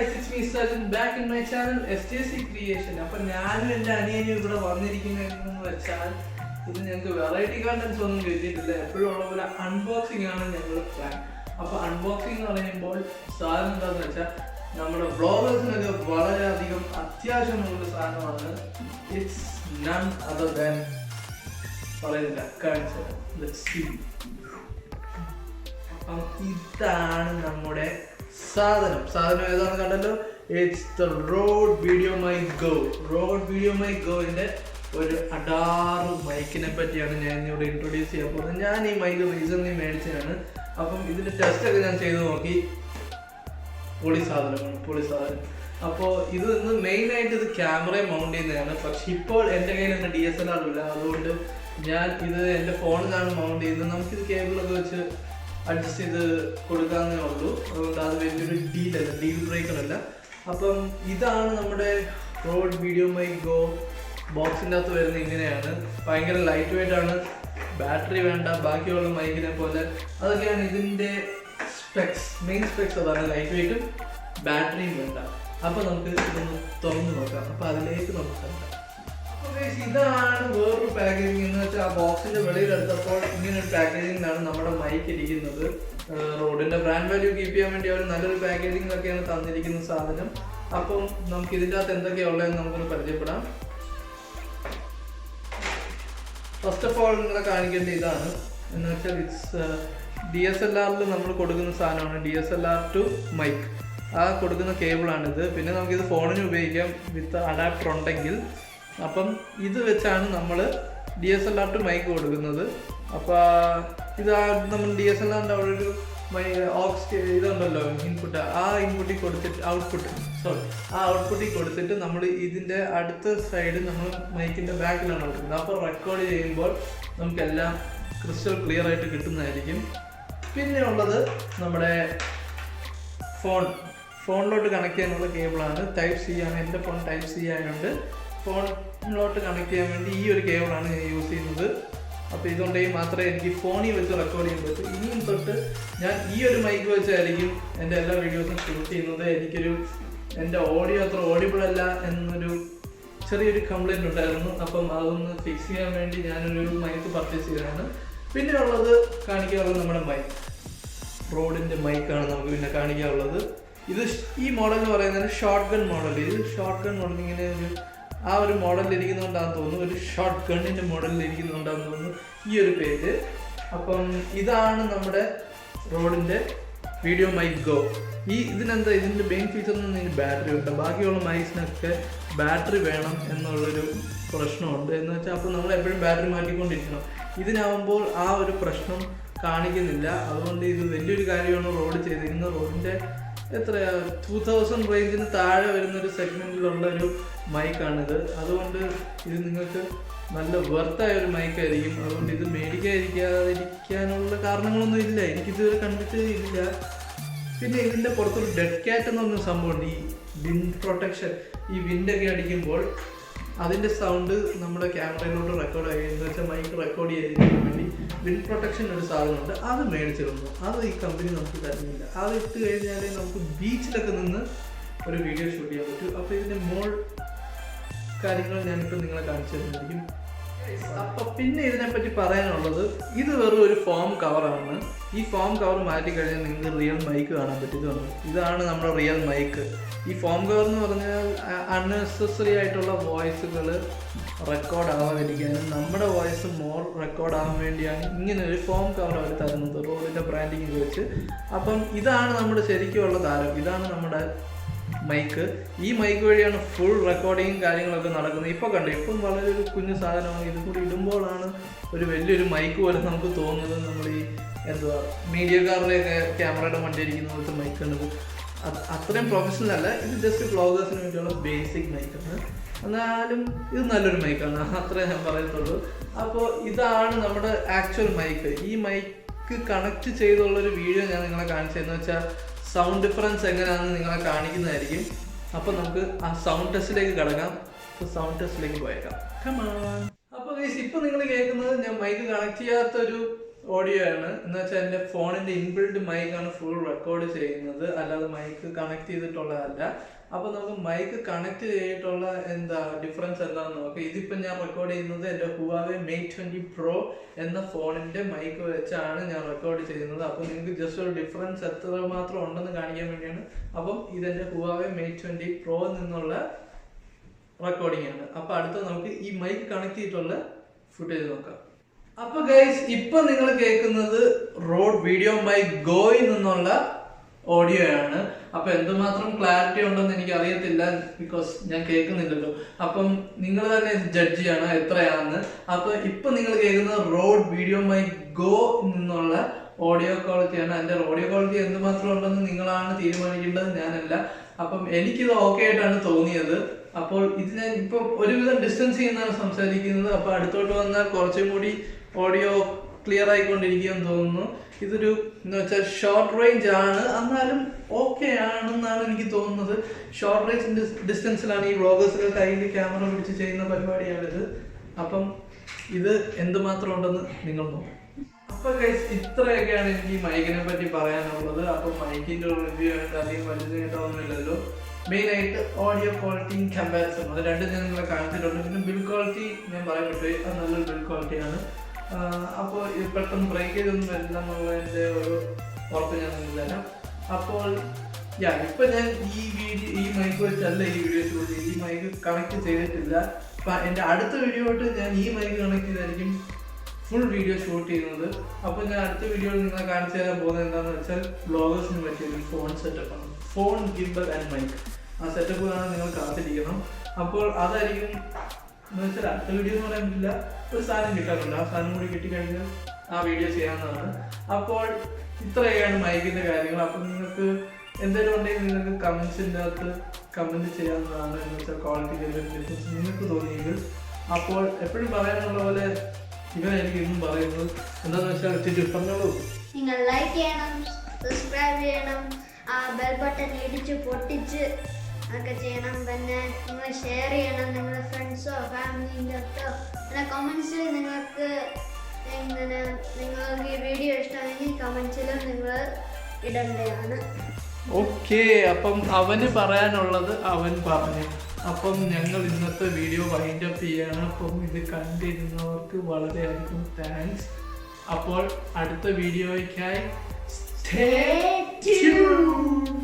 guys, it's me Sajin back in my channel SJC Creation. അപ്പോൾ ഞാനും എൻ്റെ അനിയനും ഇവിടെ വന്നിരിക്കുന്നതെന്ന് വെച്ചാൽ ഇത് ഞങ്ങൾക്ക് വെറൈറ്റി കണ്ടന്റ്സ് ഒന്നും കിട്ടിയിട്ടില്ല. എപ്പോഴും ഉള്ള പോലെ അൺബോക്സിംഗ് ആണ് ഞങ്ങളുടെ പ്ലാൻ. അപ്പോൾ അൺബോക്സിംഗ് എന്ന് പറയുമ്പോൾ സാധനം എന്താണെന്ന് വെച്ചാൽ നമ്മുടെ വ്ളോഗേഴ്സിനൊക്കെ വളരെയധികം അത്യാവശ്യമുള്ള സാധനമാണ്. ഇറ്റ്സ് നൺ അതർ ദാൻ പറയുന്നില്ല കാണിച്ചത്. Let's see. അപ്പം ഇതാണ് നമ്മുടെ സാധനം ഏതാണെന്ന് കണ്ടല്ലോ. It's the Rode video mic go. Rode video mic ഗോന്റെ ഒരു അഡാറ് മൈക്കിനെ പറ്റിയാണ് ഞാൻ ഇവിടെ ഇൻട്രൊഡ്യൂസ് ചെയ്യാൻ പോകുന്നത്. ഞാൻ ഈ മൈക്ക് റീസൺലി മേടിച്ചതാണ്. അപ്പം ഇതിന്റെ ടെസ്റ്റ് ഒക്കെ ഞാൻ ചെയ്ത് നോക്കി. പൊളി സാധനം. അപ്പോൾ ഇത് മെയിനായിട്ട് ഇത് ക്യാമറയെ മൗണ്ട് ചെയ്യുന്നതാണ്. പക്ഷെ ഇപ്പോൾ എൻ്റെ കയ്യിൽ തന്നെ DSLR ഇല്ല. അതുകൊണ്ട് ഞാൻ ഇത് എൻ്റെ ഫോണിലാണ് മൗണ്ട് ചെയ്യുന്നത്. നമുക്കിത് കേബിളൊക്കെ വെച്ച് അഡ്ജസ്റ്റ് ചെയ്ത് കൊടുക്കാവുന്നേ ഉള്ളൂ. അതുകൊണ്ട് അത് വലിയൊരു ഡീൽ ബ്രേക്കർ അല്ല. അപ്പം ഇതാണ് നമ്മുടെ റോഡ് വീഡിയോ മൈ ഗോ. ബോക്സിൻ്റെ അകത്ത് വരുന്നത് ഇങ്ങനെയാണ്. ഭയങ്കര ലൈറ്റ് വെയിറ്റ് ആണ്. ബാറ്ററി വേണ്ട, ബാക്കിയുള്ള മൈക്കിനെ പോലെ. അതൊക്കെയാണ് ഇതിൻ്റെ മെയിൻ സ്പെക്സ്. അതാണ് ലൈറ്റ് വെയിറ്റും ബാറ്ററിയും വേണ്ട. അപ്പോൾ നമുക്ക് ഇതൊന്ന് തുറന്ന് നോക്കാം. അപ്പോൾ അതിലേക്ക് നമുക്ക് കണ്ടാം. ഇതാണ് വേറൊരു പാക്കേജിങ് എന്ന് വെച്ചാൽ ആ ബോക്സിന്റെ വെളിയിലെടുത്തപ്പോൾ ഇങ്ങനെ ഒരു പാക്കേജിങ്ങിലാണ് നമ്മുടെ മൈക്ക് ഇരിക്കുന്നത്. റോഡിന്റെ ബ്രാൻഡ് വാല്യൂ കീപ്പ് ചെയ്യാൻ വേണ്ടി അവർ നല്ലൊരു പാക്കേജിങ്ങിലൊക്കെയാണ് തന്നിരിക്കുന്ന സാധനം. അപ്പം നമുക്ക് ഇതിൻ്റെ അകത്ത് എന്തൊക്കെയാണ് ഉള്ളതെന്ന് നമുക്കൊന്ന് പരിചയപ്പെടാം. ഫസ്റ്റ് ഓഫ് ഓൾ നിങ്ങളെ കാണിക്കേണ്ട ഇതാണ് എന്ന് വെച്ചാൽ ഇറ്റ്സ് DSLRൽ നമ്മൾ കൊടുക്കുന്ന സാധനമാണ്. DSLR ടു മൈക്ക് ആ കൊടുക്കുന്ന കേബിളാണിത്. പിന്നെ നമുക്കിത് ഫോണിന് ഉപയോഗിക്കാം വിത്ത് അഡാപ്റ്റർ ഉണ്ടെങ്കിൽ. അപ്പം ഇത് വെച്ചാണ് നമ്മൾ DSLR ടു മൈക്ക് കൊടുക്കുന്നത്. അപ്പോൾ ഇത് നമ്മൾ DSLRൻ്റെ അവിടെ ഒരു ഓക്സ് ഇതുണ്ടല്ലോ ഇൻപുട്ട്. ആ ഇൻപുട്ടിൽ കൊടുത്തിട്ട് ഔട്ട്പുട്ടിൽ കൊടുത്തിട്ട് നമ്മൾ ഇതിൻ്റെ അടുത്ത സൈഡ് നമ്മൾ മൈക്കിൻ്റെ ബാക്കിലാണ് കൊടുക്കുന്നത്. അപ്പോൾ റെക്കോർഡ് ചെയ്യുമ്പോൾ നമുക്കെല്ലാം ക്രിസ്റ്റൽ ക്ലിയർ ആയിട്ട് കിട്ടുന്നതായിരിക്കും. പിന്നെ ഉള്ളത് നമ്മുടെ ഫോണിലോട്ട് കണക്ട് ചെയ്യാനുള്ള കേബിളാണ്. ടൈപ്പ് C ആണ്. എൻ്റെ ഫോൺ ടൈപ്പ് C ആയതുകൊണ്ട് ഫോണിലോട്ട് കണക്ട് ചെയ്യാൻ വേണ്ടി ഈ ഒരു കേബിളാണ് ഞാൻ യൂസ് ചെയ്യുന്നത്. അപ്പോൾ ഇതുകൊണ്ടെങ്കിൽ മാത്രമേ എനിക്ക് ഫോണിൽ വെച്ച് റെക്കോർഡ് ചെയ്യാൻ പറ്റൂ. ഇനിയും തൊട്ട് ഞാൻ ഈ ഒരു മൈക്ക് വെച്ചായിരിക്കും എൻ്റെ എല്ലാ വീഡിയോസും ഷൂട്ട് ചെയ്യുന്നത്. എൻ്റെ ഓഡിയോ അത്ര ഓഡിബിൾ അല്ല എന്നൊരു ചെറിയൊരു കംപ്ലൈൻറ്റ് ഉണ്ടായിരുന്നു. അപ്പം അതൊന്ന് ഫിക്സ് ചെയ്യാൻ വേണ്ടി ഞാനൊരു മൈക്ക് പർച്ചേസ് ചെയ്തതാണ്. പിന്നെ ഉള്ളത് കാണിക്കാനുള്ളത് നമ്മുടെ മൈക്ക്, റോഡിൻ്റെ മൈക്കാണ് നമുക്ക് പിന്നെ കാണിക്കാനുള്ളത്. ഇത് ഈ മോഡൽ എന്ന് പറയുന്നത് ഷോർട്ട് ഗൺ മോഡൽ. ഇത് ഷോർട്ട് ഗൺ മോഡൽ ഇങ്ങനെ ആ ഒരു മോഡലിൽ ഇരിക്കുന്നുണ്ടാന്ന് തോന്നുന്നു. ഒരു ഷോർട്ട് ഗണ്ണിൻ്റെ മോഡലിൽ ഇരിക്കുന്നുണ്ടാന്ന് തോന്നുന്നു ഈ ഒരു പേര്. അപ്പം ഇതാണ് നമ്മുടെ റോഡിൻ്റെ വീഡിയോ മൈക്ക് ഗോ. ഇതിനെന്താ ഇതിൻ്റെ മെയിൻ ഫീച്ചർ എന്ന് പറഞ്ഞാൽ ബാറ്ററി ഉണ്ട്. ബാക്കിയുള്ള മൈക്സിനൊക്കെ ബാറ്ററി വേണം എന്നുള്ളൊരു പ്രശ്നമുണ്ട്. എന്ന് വെച്ചാൽ അപ്പോൾ നമ്മൾ എപ്പോഴും ബാറ്ററി മാറ്റിക്കൊണ്ടിരിക്കണം. ഇതിനാവുമ്പോൾ ആ ഒരു പ്രശ്നം കാണിക്കുന്നില്ല. അതുകൊണ്ട് ഇത് വലിയൊരു കാര്യമാണ് റോഡ് ചെയ്തിരിക്കുന്നത്. റോഡിൻ്റെ എത്രയാ 2000 റേഞ്ചിന് താഴെ വരുന്നൊരു സെഗ്മെൻറ്റിലുള്ള ഒരു മൈക്കാണിത്. അതുകൊണ്ട് ഇത് നിങ്ങൾക്ക് നല്ല വെർത്തായ ഒരു മൈക്കായിരിക്കും. അതുകൊണ്ട് ഇത് മേടിക്കാതിരിക്കാനുള്ള കാരണങ്ങളൊന്നും ഇല്ല, എനിക്കിതുവരെ കണ്ടിട്ട് ഇല്ല. പിന്നെ ഇതിൻ്റെ പുറത്തൊരു ഡെഡ് ക്യാറ്റ് എന്ന് പറഞ്ഞ സംഭവമുണ്ട്. ഈ വിൻഡ് പ്രൊട്ടക്ഷൻ, ഈ വിൻഡൊക്കെ അടിക്കുമ്പോൾ അതിൻ്റെ സൗണ്ട് നമ്മുടെ ക്യാമറയിലോട്ട് റെക്കോർഡ് ആയി. എന്ന് വെച്ചാൽ മൈക്ക് റെക്കോർഡ് ചെയ്യാൻ വേണ്ടി വിൻഡ് പ്രൊട്ടക്ഷൻ ഒരു സാധനമുണ്ട്. അത് മേടിച്ചിരുന്നു. അത് ഈ കമ്പനി നമുക്ക് തരുന്നില്ല. അത് ഇട്ട് കഴിഞ്ഞാലേ നമുക്ക് ബീച്ചിലൊക്കെ നിന്ന് ഒരു വീഡിയോ ഷൂട്ട് ചെയ്യാൻ പറ്റും. അപ്പോൾ ഇതിൻ്റെ മോൾ കാര്യങ്ങൾ ഞാനിപ്പോൾ നിങ്ങളെ കാണിച്ചു തരുന്നതായിരിക്കും. അപ്പോൾ പിന്നെ ഇതിനെപ്പറ്റി പറയാനുള്ളത്, ഇത് വെറും ഒരു ഫോം കവറാണ്. ഈ ഫോം കവർ മാറ്റിക്കഴിഞ്ഞാൽ നിങ്ങൾക്ക് റിയൽ മൈക്ക് കാണാൻ പറ്റും. ഇതാണ് നമ്മുടെ റിയൽ മൈക്ക്. ഈ ഫോം കവർ എന്ന് പറഞ്ഞാൽ അൺനെസസറി ആയിട്ടുള്ള വോയിസുകൾ റെക്കോർഡ് ആവാതിരിക്കാനും നമ്മുടെ വോയിസ് മോർ റെക്കോർഡ് ആവാൻ വേണ്ടിയാണ് ഇങ്ങനെ ഒരു ഫോം കവർ അവർ തരുന്നത് റോഡിൻ്റെ ബ്രാൻഡിങ് വെച്ച്. അപ്പം ഇതാണ് നമ്മുടെ ശരിക്കുമുള്ള താരം. ഇതാണ് നമ്മുടെ മൈക്ക്. ഈ മൈക്ക് വഴിയാണ് ഫുൾ റെക്കോർഡിങ്ങും കാര്യങ്ങളൊക്കെ നടക്കുന്നത്. ഇപ്പോൾ ഇപ്പം വളരെ ഒരു കുഞ്ഞു സാധനമാണ്. ഇത് കൂടി ഇടുമ്പോഴാണ് ഒരു വലിയൊരു മൈക്ക് പോലെ നമുക്ക് തോന്നുന്നത്. നമ്മൾ ഈ മീഡിയക്കാരുടെയൊക്കെ ക്യാമറയുടെ വണ്ടി ഇരിക്കുന്ന പോലത്തെ മൈക്കാണിത്. അത്രയും പ്രൊഫഷണൽ അല്ല. ഇത് ജസ്റ്റ് വ്ളോഗേഴ്സിന് വേണ്ടിയുള്ള ബേസിക് മൈക്കാണ്. എന്നാലും ഇത് നല്ലൊരു മൈക്കാണ്, അത്രേ ഞാൻ പറയത്തുള്ളൂ. അപ്പോൾ ഇതാണ് നമ്മുടെ ആക്ച്വൽ മൈക്ക്. ഈ മൈക്ക് കണക്ട് ചെയ്തുള്ളൊരു വീഡിയോ ഞാൻ നിങ്ങളെ കാണിച്ചതെന്ന് വെച്ചാൽ സൗണ്ട് ഡിഫറൻസ് എങ്ങനെയാണെന്ന് നിങ്ങളെ കാണിക്കുന്നതായിരിക്കും. അപ്പോൾ നമുക്ക് ആ സൗണ്ട് ടെസ്റ്റിലേക്ക് കിടക്കാം. സൗണ്ട് ടെസ്റ്റിലേക്ക് പോയേക്കാം. അപ്പോൾ ഇപ്പോൾ നിങ്ങൾ കേൾക്കുന്നത് ഞാൻ മൈക്ക് കണക്ട് ചെയ്യാത്തൊരു ഓഡിയോ ആണ്. എന്ന് വെച്ചാൽ എൻ്റെ ഫോണിൻ്റെ ഇൻബിൽഡ് മൈക്കാണ് ഫുൾ റെക്കോർഡ് ചെയ്യുന്നത്, അല്ലാതെ മൈക്ക് കണക്ട് ചെയ്തിട്ടുള്ളതല്ല. അപ്പോൾ നമുക്ക് മൈക്ക് കണക്ട് ചെയ്തിട്ടുള്ള എന്താ ഡിഫറൻസ് എന്താണെന്ന് നോക്കാം. ഇതിപ്പോൾ ഞാൻ റെക്കോർഡ് ചെയ്യുന്നത് എൻ്റെ Huawei Mate 20 Pro എന്ന ഫോണിൻ്റെ മൈക്ക് വെച്ചാണ് ഞാൻ റെക്കോർഡ് ചെയ്യുന്നത്. അപ്പോൾ നിങ്ങൾക്ക് ജസ്റ്റ് ഒരു ഡിഫറൻസ് എത്രമാത്രം ഉണ്ടെന്ന് കാണിക്കാൻ വേണ്ടിയാണ്. അപ്പം ഇതെൻ്റെ Huawei Mate 20 Pro നിന്നുള്ള റെക്കോർഡിംഗ് ആണ്. അപ്പോൾ അടുത്ത നമുക്ക് ഈ മൈക്ക് കണക്ട് ചെയ്തിട്ടുള്ള ഫുട്ടേജ് നോക്കാം. അപ്പോൾ ഗൈസ്, ഇപ്പം നിങ്ങൾ കേൾക്കുന്നത് റോഡ് വീഡിയോ മൈക്ക് ഗോയിൽ നിന്നുള്ള ഓഡിയോ ആണ്. അപ്പോൾ എന്തുമാത്രം ക്ലാരിറ്റി ഉണ്ടെന്ന് എനിക്ക് അറിയത്തില്ല, ബിക്കോസ് ഞാൻ കേൾക്കുന്നില്ലല്ലോ. അപ്പം നിങ്ങൾ തന്നെ ജഡ്ജ് ചെയ്യണം എത്രയാണെന്ന്. അപ്പോൾ ഇപ്പം നിങ്ങൾ കേൾക്കുന്നത് റോഡ് വീഡിയോ മൈക്ക് ഗോ നിന്നുള്ള ഓഡിയോ ക്വാളിറ്റിയാണ്. എൻ്റെ ഓഡിയോ ക്വാളിറ്റി എന്തുമാത്രം ഉണ്ടെന്ന് നിങ്ങളാണ് തീരുമാനിക്കേണ്ടത്, ഞാനല്ല. അപ്പം എനിക്കിത് ഓക്കെ ആയിട്ടാണ് തോന്നിയത്. അപ്പോൾ ഇത് ഞാൻ ഇപ്പം ഒരുവിധം ഡിസ്റ്റൻസ് ചെയ്യുന്നതാണ് സംസാരിക്കുന്നത്. അപ്പോൾ അടുത്തോട്ട് വന്നാൽ കുറച്ചും കൂടി ഓഡിയോ ക്ലിയർ ആയിക്കൊണ്ടിരിക്കുമെന്ന് തോന്നുന്നു. ഇതൊരു എന്ന് വെച്ചാൽ ഷോർട്ട് റേഞ്ച് ആണ്, എന്നാലും ഓക്കെ ആണെന്നാണ് എനിക്ക് തോന്നുന്നത്. ഷോർട്ട് റേഞ്ച് ഡിസ്റ്റൻസിലാണ് ഈ വ്ളോഗേഴ്സൊക്കെ കയ്യിൽ ക്യാമറ പിടിച്ച് ചെയ്യുന്ന പരിപാടിയാണിത്. അപ്പം ഇത് എന്തുമാത്രം ഉണ്ടെന്ന് നിങ്ങൾ നോക്കും. അപ്പോൾ ഗൈസ്, ഇത്രയൊക്കെയാണ് എനിക്ക് ഈ മൈക്കിനെ പറ്റി പറയാനുള്ളത്. അപ്പോൾ മൈക്കിൻ്റെ റിവ്യൂ ആയിട്ട് അധികം വലുതായിട്ടൊന്നുമില്ലല്ലോ. മെയിനായിട്ട് ഓഡിയോ ക്വാളിറ്റിയും കമ്പാരിസൺ, അത് രണ്ടും ഞാൻ നിങ്ങളെ കാണിച്ചിട്ടുണ്ട്. പിന്നെ ബിൽഡ് ക്വാളിറ്റി ഞാൻ പറയാൻ പറ്റും, അത് നല്ലൊരു ബിൽഡ് ക്വാളിറ്റിയാണ്. അപ്പോൾ ഇത് പെട്ടെന്ന് ബ്രേക്ക് ചെയ്തൊന്നും വരില്ല എന്നുള്ളതിൻ്റെ ഒരു ഉറപ്പ് ഞാൻ നിങ്ങൾക്ക് തരാം. അപ്പോൾ ഇപ്പം ഞാൻ ഈ മൈക്ക് വെച്ചല്ല ഈ വീഡിയോ ഷൂട്ട് ചെയ്ത്, ഈ മൈക്ക് കണക്ട് ചെയ്തിട്ടില്ല. അപ്പം എൻ്റെ അടുത്ത വീഡിയോ ആയിട്ട് ഞാൻ ഈ മൈക്ക് കണക്ട് ചെയ്തായിരിക്കും ഫുൾ വീഡിയോ ഷൂട്ട് ചെയ്യുന്നത്. അപ്പോൾ ഞാൻ അടുത്ത വീഡിയോയിൽ നിങ്ങളെ കാണിച്ചു തരാൻ പോകുന്നത് എന്താണെന്ന് വെച്ചാൽ വ്ളോഗേഴ്സിന് പറ്റിയൊരു ഫോൺ സെറ്റപ്പാണ്. ഫോൺ ഗിംബൽ ആൻഡ് മൈക്ക്, ആ സെറ്റപ്പ് കാണാൻ നിങ്ങൾ കാത്തിരിക്കണം. അപ്പോൾ അതായിരിക്കും എന്ന് വെച്ചാൽ അടുത്ത വീഡിയോ എന്ന് പറയാൻ പറ്റില്ല, ഒരു സാധനം കിട്ടാറുണ്ട്, ആ സാധനം കൂടി കിട്ടിക്കഴിഞ്ഞാൽ ആ വീഡിയോ ചെയ്യാവുന്നതാണ്. അപ്പോൾ ഇത്രയൊക്കെയാണ് മൈക്കിൻ്റെ കാര്യങ്ങൾ. അപ്പോൾ നിങ്ങൾക്ക് എന്തെങ്കിലും ഉണ്ടെങ്കിൽ നിങ്ങൾക്ക് കമൻസിൻ്റെ അകത്ത് കമൻറ്റ് ചെയ്യാവുന്നതാണ്. എന്ന് വെച്ചാൽ ക്വാളിറ്റിയിൽ ഡിഫറൻസ് നിങ്ങൾക്ക് തോന്നിയെങ്കിൽ. അപ്പോൾ എപ്പോഴും പറയാനുള്ള പോലെ ഇവനായിരിക്കും ഇന്നും പറയുന്നത് എന്താണെന്ന് വെച്ചാൽ ഇച്ചിരി പറഞ്ഞോളൂ. നിങ്ങൾ ലൈക്ക് ചെയ്യണം, സബ്സ്ക്രൈബ് ചെയ്യണം, ആ ബെൽ ബട്ടൺ ഇടിച്ച് പൊട്ടിച്ച് ഒക്കെ ചെയ്യണം. പിന്നെ നിങ്ങൾ ഷെയർ ചെയ്യണം നിങ്ങളുടെ ഫ്രണ്ട്സോ ഫാമിലിൻ്റെ അടുത്തോ. പിന്നെ കമൻസിൽ നിങ്ങൾക്ക് നിങ്ങൾക്ക് ഈ വീഡിയോ ഇഷ്ടമാണെങ്കിൽ കമൻസിലും നിങ്ങൾ ഇടേണ്ടതാണ്. ഓക്കെ, അപ്പം അവന് പറയാനുള്ളത് അവൻ പറഞ്ഞു. അപ്പം ഞങ്ങൾ ഇന്നത്തെ വീഡിയോ വൈൻഡ് അപ്പ് ചെയ്യാണ്. അപ്പം ഇത് കണ്ടിരുന്നവർക്ക് വളരെയധികം താങ്ക്സ്. അപ്പോൾ അടുത്ത വീഡിയോയ്ക്കായി സ്റ്റേ ട്യൂൺഡ്.